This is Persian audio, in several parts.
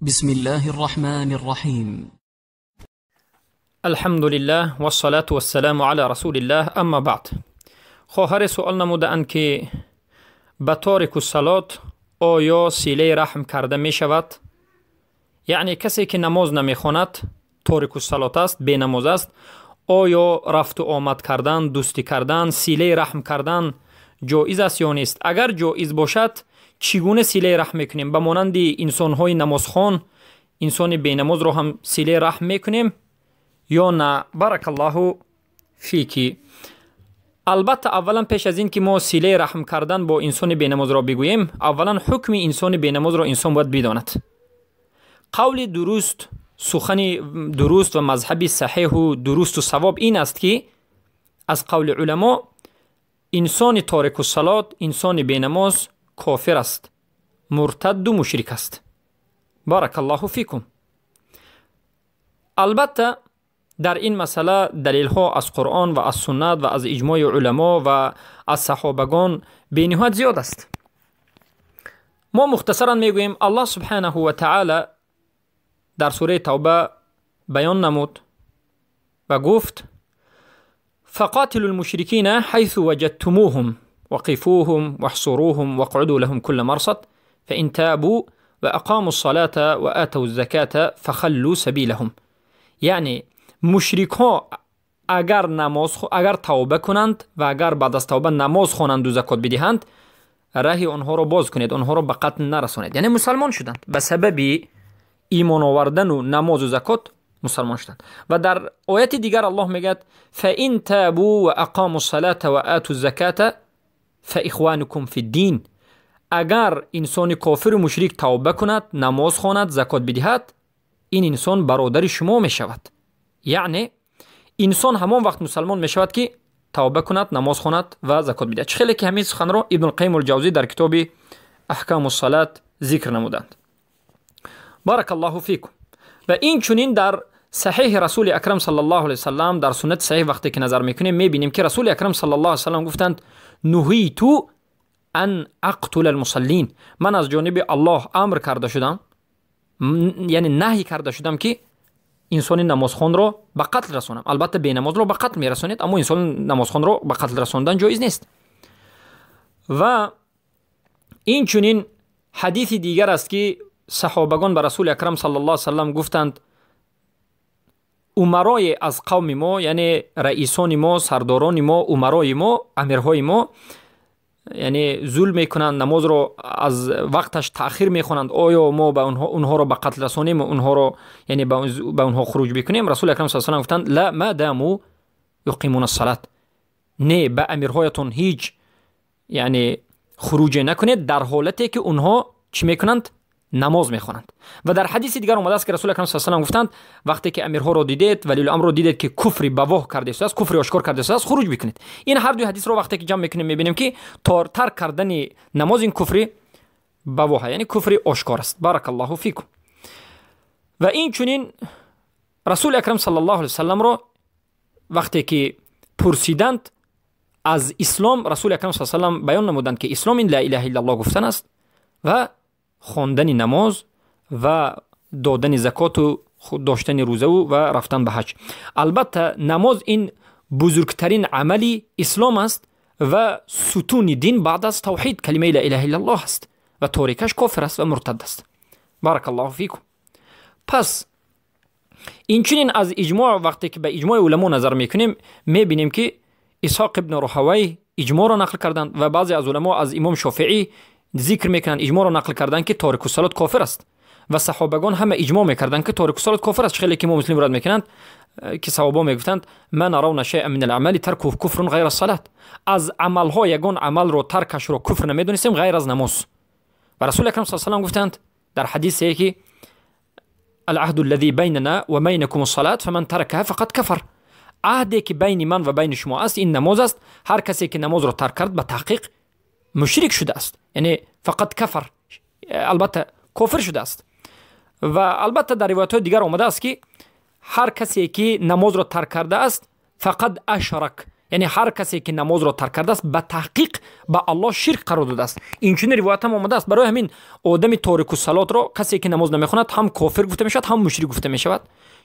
بسم الله الرحمن الرحیم. الحمد لله و الصلاة و السلام علی رسول الله. اما بعد، خواهر سوال نمودند که به تارک الصلات آیا صله رحم کرده می شود؟ یعنی کسی که نماز نمی خواند تارک الصلات است، بی نماز است، آیا رفت و آمد کردن، دوستی کردن، صله رحم کردن جایز است یا نیست؟ اگر جایز باشد چگونه صله رحم میکنیم؟ به مانند انسان های نمازخوان انسان بی نماز رو هم صله رحم میکنیم یا نه؟ بارک الله فیکی. البته اولا پیش از این که ما صله رحم کردن با انسان بی نماز را بگوییم، اولا حکم انسان بی نماز را انسان باید بداند. قول درست، سخن درست و مذهب صحیح و درست و صواب این است که از قول علما انسان تارک الصلات، انسان بی نماز کافر است، مرتد و مشرک است. بارک الله فیکم. البته در این مسئله دلیل ها از قرآن و از سنت و از اجماع علما و از صحابگان به نهایت زیاد است. ما مختصرا میگوییم الله سبحانه و تعالی در سوره توبه بیان نمود و گفت فقاتلوا المشرکین حیث وجدتموهم وقفوهم واحصروهم واقعدوا لهم كل مرصد فإن تابوا واقاموا الصلاة وآتوا الزكاة فخلوا سبيلهم. یعنی مشرک ها اگر توبه کنند و اگر بعد از توبه نماز خوانند و زکات بدهند، راه آنها را باز کنید، آنها را به قتل نرسانید. یعنی مسلمان شدند، به سبب ایمان آوردن و نماز و زکات مسلمان شدند. و در آیت دیگر الله میگه فإن تابوا واقاموا الصلاة وآتوا الزكاة فاخوانكم في الدين. اگر انسان کافر و مشرک توبه کند، نماز خواند، زکات بدهد، این انسان برادر شما می شود. یعنی انسان همان وقت مسلمان می شود که توبه کند، نماز خواند و زکات بدهد. خیلی که همین سخن را ابن القیم الجوزی در کتاب احکام الصلاة ذکر نمودند. بارک الله فیکم. و این چنین در صحیح رسول اکرم صلی الله علیه وسلم، در سنت صحیح وقتی که نظر میکنیم میبینیم که رسول اکرم صلی الله علیه وسلم گفتند نهیت ان اقتل المصلین. من از جانب الله امر کرده شدم، یعنی نهی کرده شدم که انسان نمازخوان را به قتل رسانم. البته بی نماز را به قتل میرسانید، اما انسان نمازخوان را به قتل رساندن جایز نیست. و این چنین حدیث دیگر است که صحابگان به رسول اکرم صلی الله علیه وسلم گفتند امرای از قوم ما، یعنی رئیسان ما، سرداران ما، امرای ما، امیرهای ما، یعنی ظلم میکنند، نماز رو از وقتش تأخیر میخوانند، آیا ما به اونها رو به قتل رسانیم، اونها رو یعنی به اونها خروج بکنیم؟ رسول اکرم صلی الله علیه و سلم گفتند لا ما داموا یقیمون الصلاة. نه، به امیرهایتون هیچ یعنی خروج نکنید در حالتی که اونها چی میکنند؟ نماز میخوانند. و در حدیث دیگر اومده است که رسول اکرم صلی الله علیه و سلم گفتند وقتی که امیرها رو دیدید، ولی الامر رو دیدید که کفر بواح کرده است، کفر آشکار کرده است، خروج بکنید. این هر دو حدیث رو وقتی که جمع میکنیم میبینیم که ترک کردن نماز این کفر بواح، یعنی کفر آشکار است. بارک الله فیکم. و این چنین رسول اکرم صلی الله علیه و سلم رو وقتی که پرسیدند از اسلام، رسول اکرم صلی الله علیه و سلم بیان نمودند که اسلام این لا اله الا الله گفتن است و خواندن نماز و دادن زکات و داشتن روزه و رفتن به حج. البته نماز این بزرگترین عملی اسلام است و ستون دین بعد از توحید کلمه لا اله الا الله است و تارکش کافر است و مرتد است. بارک الله فیکم. پس این چنین از اجماع، وقتی که به اجماع علما نظر میکنیم میبینیم که اسحاق ابن راهوی اجماع را نقل کردند و بعضی از علما از امام شافعی ذکر میکنند، اجماع را نقل کردند که تارک الصلات کافر است و صحابگان همه اجماع میکردند که تارک الصلات کافر است. خیلی که ما مسلم رد میکنند که صحابه میگفتند ما نرون شیئا من الاعمال ترکه کفر غیر الصلاه. از عمل ها یگان عمل رو ترکش رو کفر نمیدونستیم غیر از نماز. و رسول اکرم صلی الله علیه و آله گفتند در حدیث که العهد الذي بيننا وبينكم الصلاه فمن تركها فقد كفر. عهدی که بین من و بین شما است این نماز است. هر کسی که نماز رو ترک کرد به تحقیق مشرک شده است، یعنی فقط کفر، البته کافر شده است. و البته در روایت دیگر آمده است که هر کسی که نماز را ترک کرده است فقط اشرک، یعنی هر کسی که نماز را ترک کرده است به تحقیق به الله شرک قرار داده است. این چنین روایت هم آمده است. برای همین آدم تارک الصلات را کسی که نماز نمیخواند هم کافر گفته میشود هم مشرک گفته میشود.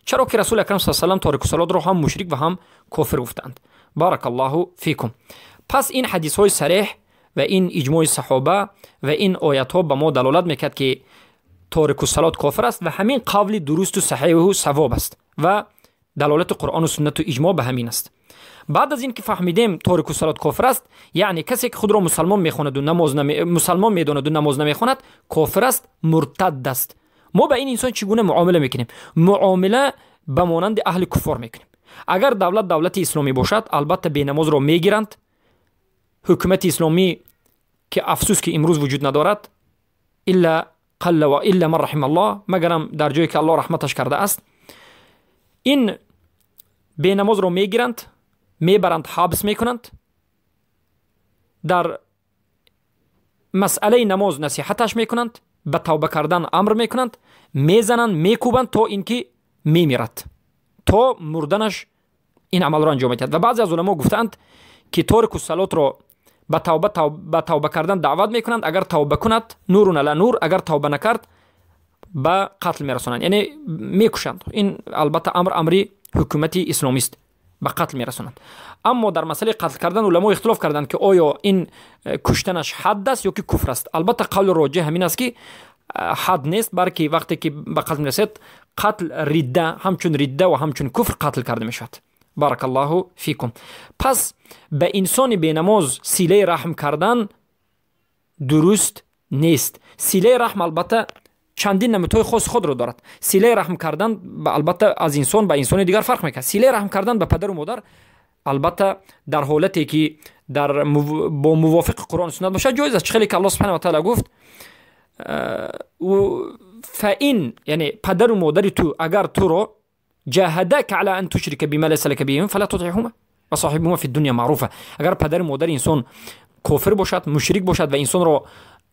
چرا که رسول اکرم صلی الله علیه و آله تارک الصلات را هم مشرک و هم کافر گفتند. بارک الله فیکم. پس این حدیث های صریح و این اجماع صحابه و این آیات ها به ما دلالت میکرد که تارک الصلات کافر است و همین قول درست و صحیح و صواب است و دلالت قرآن و سنت و اجماع به همین است. بعد از این که فهمیدیم تارک الصلات کافر است، یعنی کسی که خود را مسلمان میخواند و مسلمان میداند و نماز نمیخواند کافر است، مرتد است. ما به این انسان چگونه معامله میکنیم؟ معامله به مانند اهل کفار میکنیم. اگر دولت اسلامی باشد البته بی نماز را میگیرند. حکومت اسلامی که افسوس که امروز وجود ندارد الا قل و الا من رحم الله، مگرم در جایی که الله رحمتش کرده است، این بی نماز را میگیرند، میبرند، حبس میکنند، در مسئله نماز نصیحتش میکنند، به توبه کردن امر میکنند، میزنند، میکوبند تا اینکه میمیرد، تا مردنش این عمل را انجام میدهد. و بعضی از علما گفتند که تارک الصلات را به توبه کردن دعوت میکنند. اگر توبه کند نور علی نور، اگر توبه نکرد به قتل میرسانند، یعنی میکشند. این البته امری حکومتی اسلامی است، به قتل میرسانند. اما در مسئله قتل کردن علما اختلاف کردند که آیا این کشتنش حد است یا که کفر است. البته قول راجح همین است که حد نیست، بلکه وقتی که به قتل میرسید قتل ریده، همچون ریده و همچون کفر قتل کرده میشود. بارک الله فیکم. پس به انسان بی نماز صله رحم کردن درست نیست. صله رحم البته چندین نمودهای خاص خود را دارد. صله رحم کردن البته از انسان به انسان دیگر فرق میکنه. صله رحم کردن به پدر و مادر البته در حالتی که با موافق قرآن و سنت باشه جایز است. خیلی که الله سبحانه و تعالی گفت فإن، یعنی پدر و مادر تو اگر تو را جاهدك على ان تشرك بما ليس لك به فلا تطعهما وصاحبهما في الدنيا معروفه. اگر پدر و مادر انسان کافر باشد، مشرک باشد و انسان را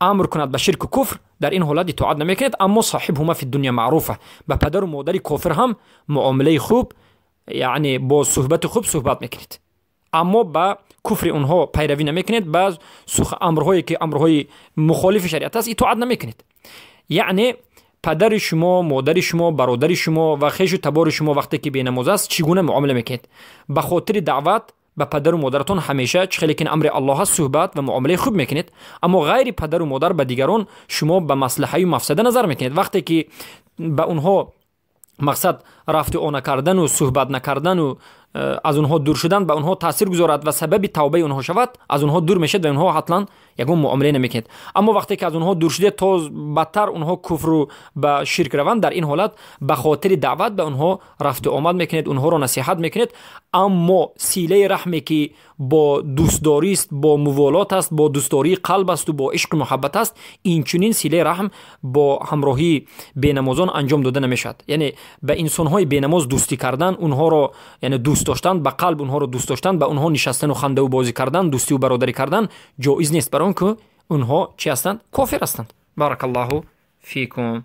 امر کند به شرک و کفر، در این حالت اطاعت نمیکند. اما صاحبهما في الدنيا معروفه، با پدر و مادر کافر هم معامله خوب، یعنی با صحبت خوب صحبت میکنید، اما با کفر اونها پیروی نمیکنید، با امرهایی که امرهای مخالف شریعت است اطاعت نمیکنید. یعنی پدر شما، مادر شما، برادر شما و خویش و تبار شما وقتی که بی نماز است چگونه معامله میکنید؟ به خاطر دعوت به پدر و مادرتون همیشه خیلی که امر الله است صحبت و معامله خوب میکنید، اما غیر پدر و مادر به دیگران شما به مصلحه و مفسده نظر میکنید. وقتی که به اونها مقصد رفت و نکردن و صحبت نکردن و از اونها دور شدن به اونها تاثیر گذارد و سبب توبه اونها شود، از اونها دور میشد و اونها حتما یگون معامله نمیکنید. اما وقتی که از اونها دور شده تا بدتر اونها کفر و به شرک روند، در این حالت به خاطر دعوت به اونها رفت و آمد میکنید، اونها رو نصیحت میکنید. اما صله رحمی که با دوستداری است، با موالات است، با دوستداری قلب است و با عشق و محبت است، این چنین صله رحم با همراهی بینمازان انجام داده نمیشد. یعنی به انسان های بینماز دوستی کردن، اونها رو یعنی دوست داشتن، به قلب اونها رو دوست داشتن، به اونها نشستن و خنده و بازی کردن، دوستی و برادری کردن جایز نیست، برای که اونها چی هستند؟ کافر هستند. بارک الله فیکم.